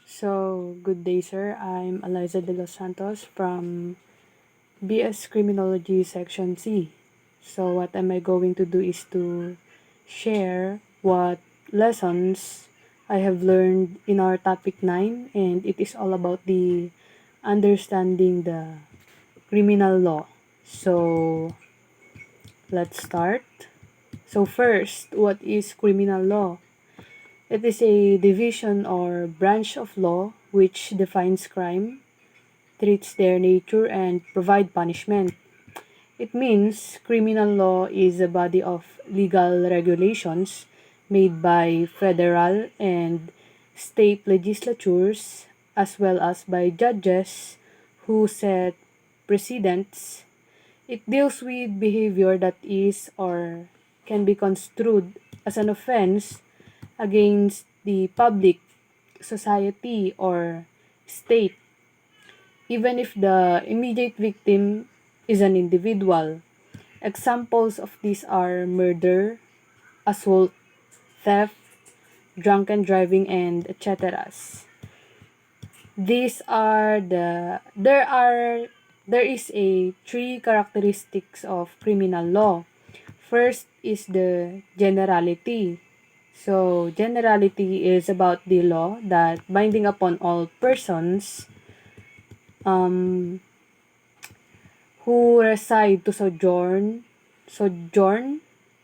Good day, sir. I'm Eliza de los Santos from BS Criminology Section C. What am I going to do is to share what lessons I have learned in our topic 9, and it is all about the understanding the criminal law. Let's start. First, what is criminal law? It is a division or branch of law which defines crime, treats their nature, and provide punishment. It means criminal law is a body of legal regulations made by federal and state legislatures as well as by judges who set precedents. It deals with behavior that is or can be construed as an offense against the public, society, or state, even if the immediate victim is an individual. Examples of these are murder, assault, theft, drunken driving, and etc. These are the there is a three characteristics of criminal law. First is the generality. Generality is about the law that binding upon all persons um, who reside to sojourn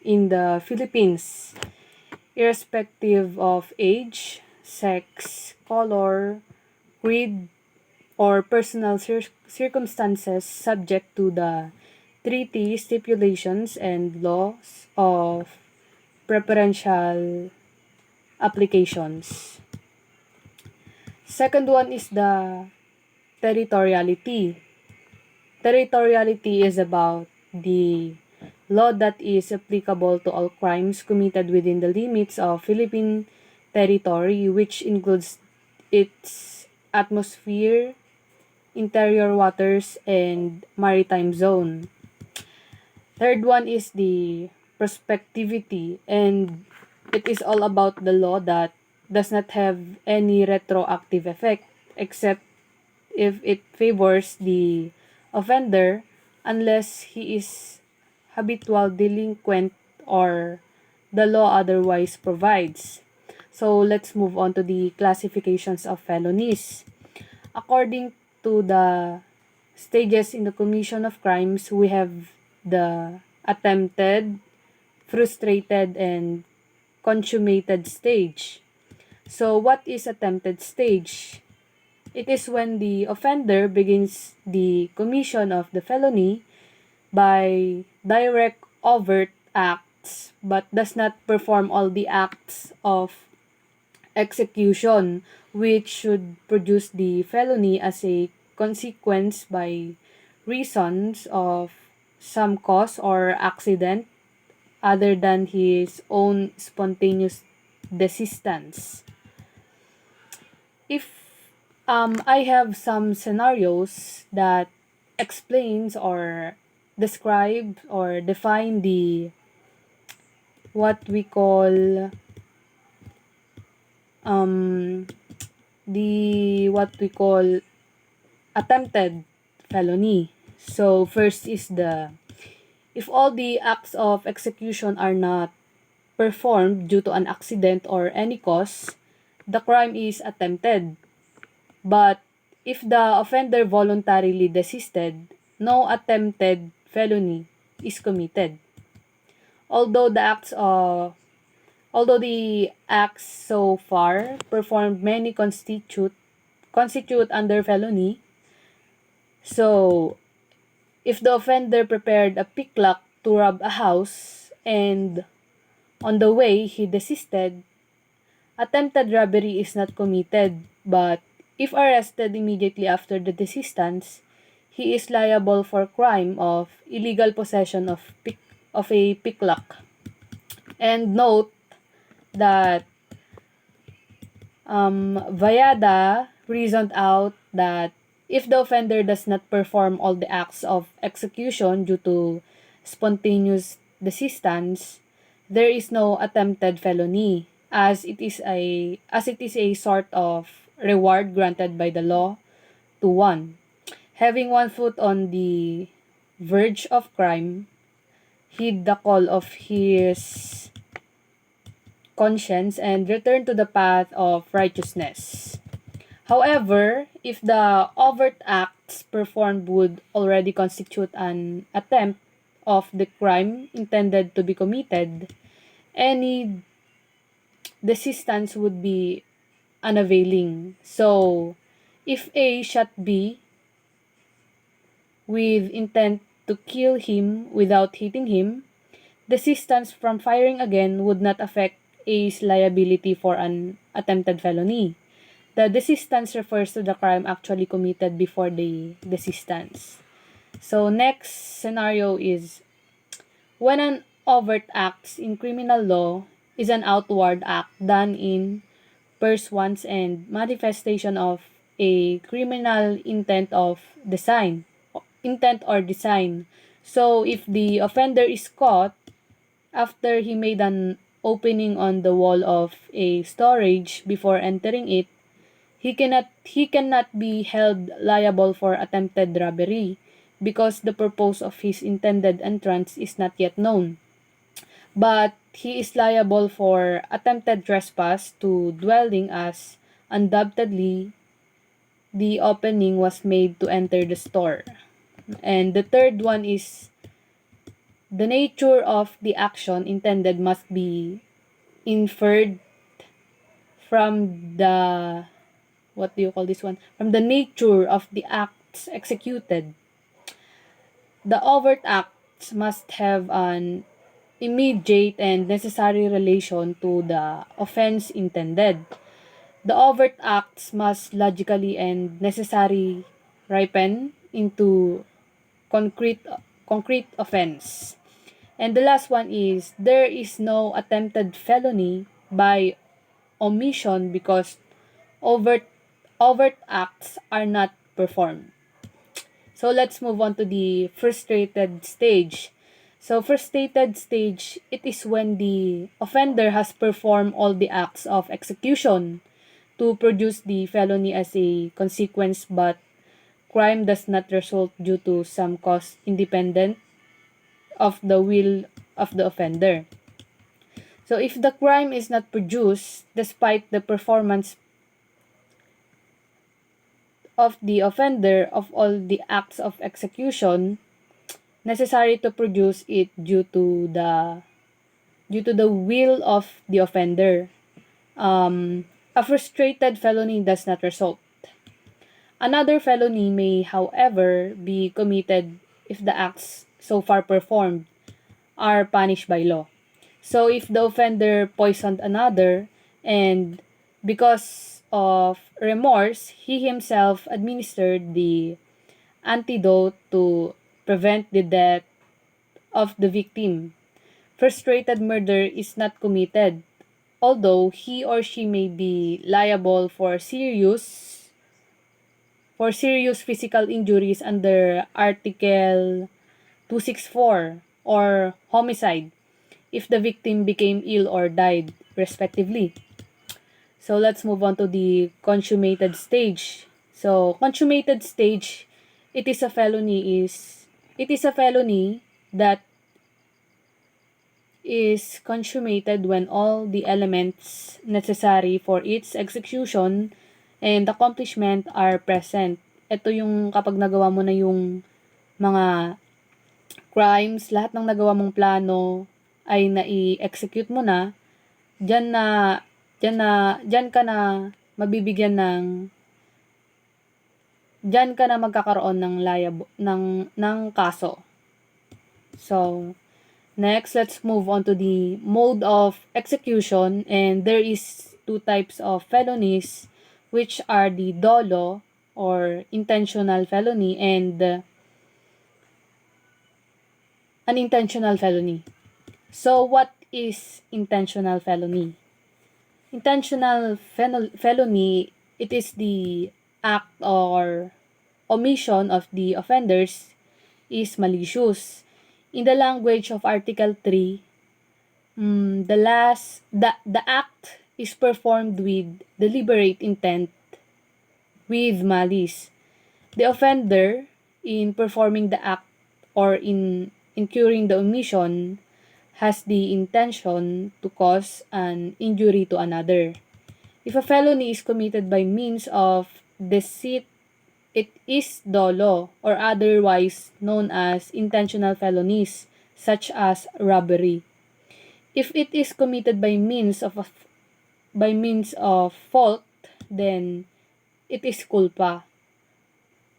in the Philippines, irrespective of age, sex, color, creed, or personal circumstances, subject to the treaty stipulations and laws of preferential applications. Second one is the territoriality. Territoriality is about the law that is applicable to all crimes committed within the limits of Philippine territory, which includes its atmosphere, interior waters, and maritime zone. Third one is the prospectivity, and it is all about the law that does not have any retroactive effect except if it favors the offender unless he is habitual delinquent or the law otherwise provides. So let's move on to the classifications of felonies. According to the stages in the commission of crimes, we have the attempted, frustrated, and consummated stage. So what is attempted stage? It is when the offender begins the commission of the felony by direct overt acts but does not perform all the acts of execution which should produce the felony as a consequence by reasons of some cause or accident other than his own spontaneous desistance. If I have some scenarios that explains or describe or define the what we call um, attempted felony. So first is the if all the acts of execution are not performed due to an accident or any cause, the crime is attempted. But if the offender voluntarily desisted, no attempted felony is committed. Although the acts of Although the acts so far performed many constitute under felony, so if the offender prepared a picklock to rob a house and on the way he desisted, attempted robbery is not committed, but if arrested immediately after the desistance, he is liable for crime of illegal possession of a picklock. And note that Vallada reasoned out that if the offender does not perform all the acts of execution due to spontaneous desistance, there is no attempted felony as it is a sort of reward granted by the law to one. Having one foot on the verge of crime, heed the call of his conscience and return to the path of righteousness. However, if the overt acts performed would already constitute an attempt of the crime intended to be committed, any desistance would be unavailing. So, if A shot B with intent to kill him without hitting him, desistance from firing again would not affect A's liability for an attempted felony. The desistance refers to the crime actually committed before the desistance. So next scenario is when an overt act in criminal law is an outward act done in pursuance and manifestation of a criminal intent or design. So if the offender is caught after he made an opening on the wall of a storage before entering it, he cannot be held liable for attempted robbery because the purpose of his intended entrance is not yet known. But he is liable for attempted trespass to dwelling as undoubtedly the opening was made to enter the store. And the third one is the nature of the action intended must be inferred from the what do you call this one? From the nature of the acts executed. The overt acts must have an immediate and necessary relation to the offense intended. The overt acts must logically and necessarily ripen into concrete concrete offense. And the last one is there is no attempted felony by omission because overt overt acts are not performed. So let's move on to the frustrated stage. So frustrated stage, it is when the offender has performed all the acts of execution to produce the felony as a consequence, but crime does not result due to some cause independent of the will of the offender. So if the crime is not produced despite the performance of the offender of all the acts of execution necessary to produce it due to the will of the offender, a frustrated felony does not result. Another felony may, however, be committed if the acts so far performed are punished by law. So if the offender poisoned another and because of remorse, he himself administered the antidote to prevent the death of the victim, frustrated murder is not committed, although he or she may be liable for serious physical injuries under Article 264 or homicide if the victim became ill or died, respectively. So let's move on to the consummated stage. So consummated stage, it is a felony that is consummated when all the elements necessary for its execution and accomplishment are present. Ito yung kapag nagawa mo na yung mga crimes, lahat ng nagawa mong plano ay nai-execute mo na, diyan na diyan ka na mabibigyan diyan ka na magkakaroon ng kaso. So, next, let's move on to the mode of execution, and there is two types of felonies which are the dolo or intentional felony and unintentional felony. So what is intentional felony? Intentional felony, it is the act or omission of the offenders is malicious. In the language of Article 3, the act is performed with deliberate intent with malice. The offender, in performing the act or in incurring the omission, has the intention to cause an injury to another. If a felony is committed by means of deceit, it is dolo, or otherwise known as intentional felonies, such as robbery. If it is committed by means of fault, then it is culpa,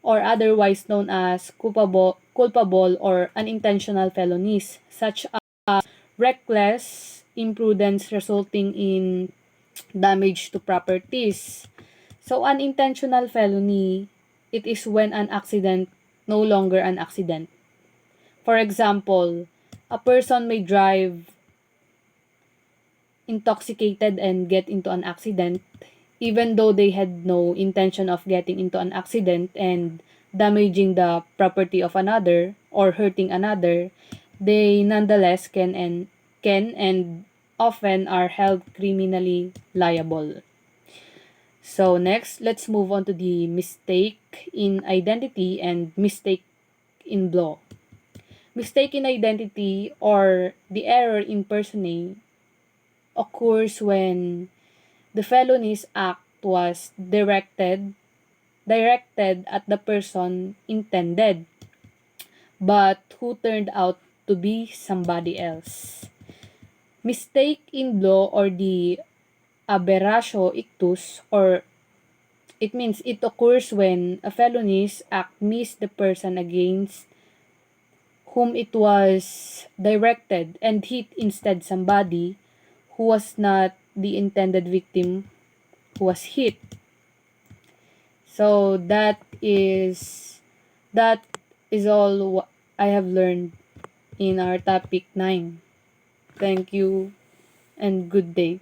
or otherwise known as culpable or unintentional felonies, such as reckless imprudence resulting in damage to properties. So, unintentional felony, it is when an accident no longer an accident. For example, a person may drive intoxicated and get into an accident, even though they had no intention of getting into an accident and damaging the property of another or hurting another, they nonetheless can and often are held criminally liable. So next, let's move on to the mistake in identity and mistake in law. Mistake in identity, or the error in personae, occurs when the felonies act was directed at the person intended, but who turned out to be somebody else. Mistake in law, or the aberratio ictus, or it means it occurs when a felonies act miss the person against whom it was directed and hit instead somebody who was not the intended victim who was hit. So that is all I have learned in our topic 9. Thank you and good day.